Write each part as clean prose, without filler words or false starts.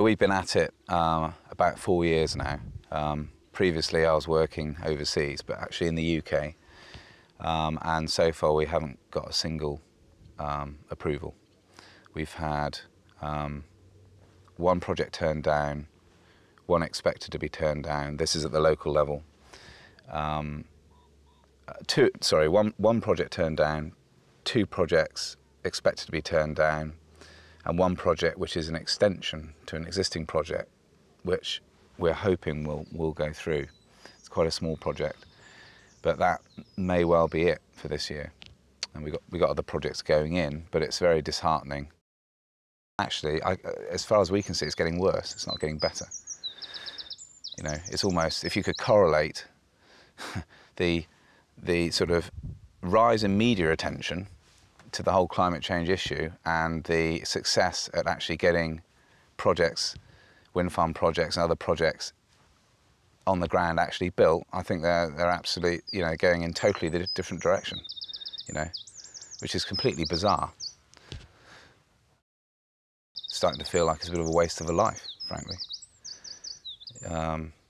we've been at it about 4 years now. Previously I was working overseas, but actually in the UK. And so far we haven't got a single approval. We've had one project turned down, one expected to be turned down. This is at the local level. One project turned down, 2 projects expected to be turned down, and 1 project which is an extension to an existing project, which we're hoping will go through. It's quite a small project, but that may well be it for this year. And we got other projects going in, but it's very disheartening. Actually, as far as we can see, it's getting worse. It's not getting better. You know, it's almost, if you could correlate the sort of rise in media attention to the whole climate change issue and the success at actually getting projects, wind farm projects and other projects on the ground actually built, I think they're absolutely, you know, going in totally the different direction, you know, which is completely bizarre. Starting to feel like it's a bit of a waste of a life, frankly.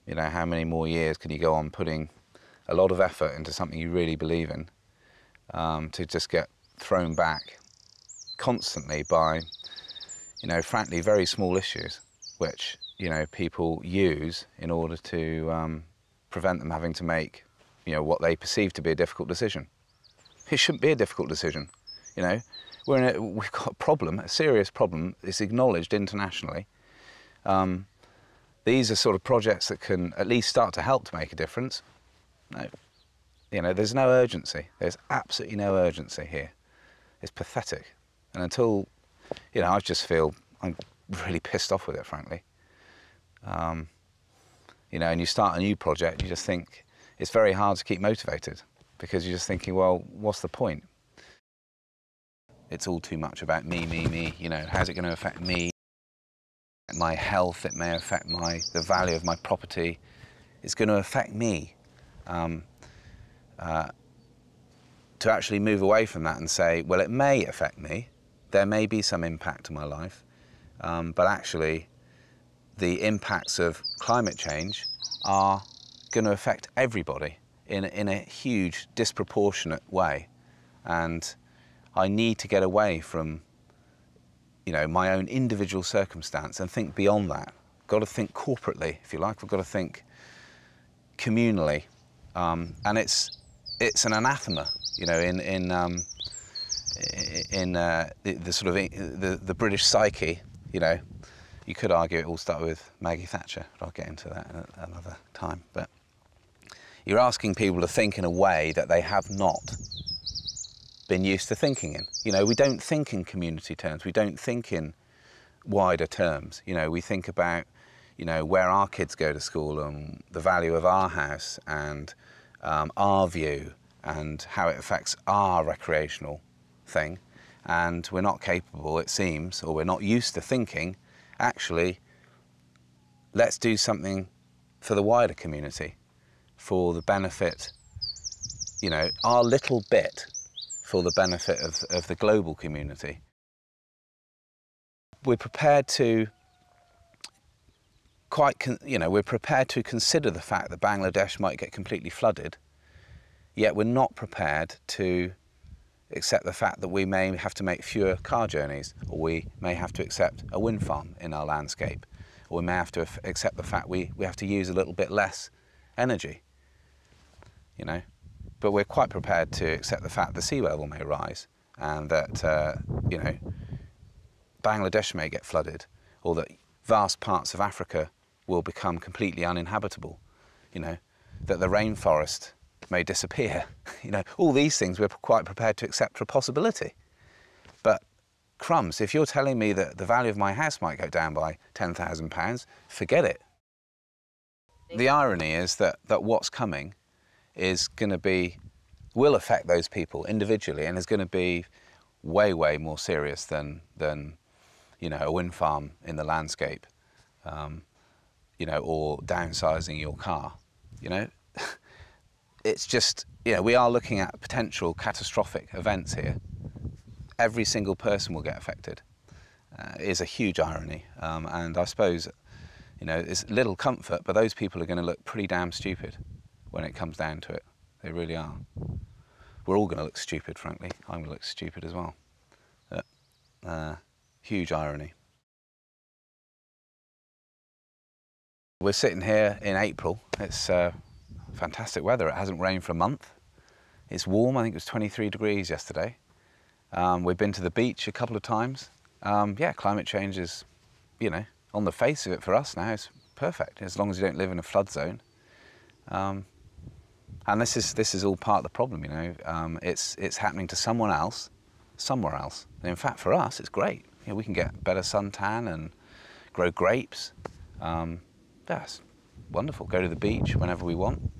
You know, how many more years can you go on putting a lot of effort into something you really believe in, to just get thrown back constantly by, you know, frankly, very small issues, which, you know, people use in order to prevent them having to make, you know, what they perceive to be a difficult decision. It shouldn't be a difficult decision, you know. We've got a problem, a serious problem. It's acknowledged internationally. These are sort of projects that can at least start to help to make a difference. No, you know, there's no urgency. There's absolutely no urgency here. It's pathetic. And until, you know, I just feel I'm really pissed off with it, frankly. You know, and you start a new project, you just think it's very hard to keep motivated because you're just thinking, well, what's the point? It's all too much about me, you know, how's it going to affect me? My health, it may affect the value of my property. It's going to affect me. To actually move away from that and say, well, it may affect me, there may be some impact on my life, but actually the impacts of climate change are going to affect everybody in a huge, disproportionate way. And I need to get away from, you know, my own individual circumstance and think beyond that. I've got to think corporately, if you like. I've got to think communally, and it's an anathema, you know, in the sort of the British psyche. You know, you could argue it all started with Maggie Thatcher, but I'll get into that at another time. But you're asking people to think in a way that they have not been used to thinking in. You know, we don't think in community terms. We don't think in wider terms. You know, we think about, you know, where our kids go to school and the value of our house and our view and how it affects our recreational thing. And we're not capable, it seems, or we're not used to thinking, actually, let's do something for the wider community, for the benefit, you know, our little bit for the benefit of the global community. We're prepared to we're prepared to consider the fact that Bangladesh might get completely flooded, yet we're not prepared to accept the fact that we may have to make fewer car journeys, or we may have to accept a wind farm in our landscape, or we may have to accept the fact we have to use a little bit less energy, you know. But we're quite prepared to accept the fact the sea level may rise and that, you know, Bangladesh may get flooded, or that vast parts of Africa will become completely uninhabitable, you know, that the rainforest may disappear. You know, all these things we're quite prepared to accept for a possibility. But crumbs, if you're telling me that the value of my house might go down by £10,000, forget it. The irony is that what's coming is going to will affect those people individually and is going to be way, way more serious than you know, a wind farm in the landscape, you know, or downsizing your car, you know. It's just, you know, we are looking at potential catastrophic events here. Every single person will get affected. is a huge irony. And I suppose, you know, it's little comfort, but those people are going to look pretty damn stupid when it comes down to it. They really are. We're all going to look stupid, frankly. I'm going to look stupid as well. But, huge irony. We're sitting here in April. It's fantastic weather. It hasn't rained for a month. It's warm. I think it was 23 degrees yesterday. We've been to the beach a couple of times. Yeah, climate change is, you know, on the face of it for us now, it's perfect, as long as you don't live in a flood zone. And this is all part of the problem, you know. It's happening to someone else, somewhere else. And in fact, for us, it's great. You know, we can get better suntan and grow grapes. That's wonderful. Go to the beach whenever we want.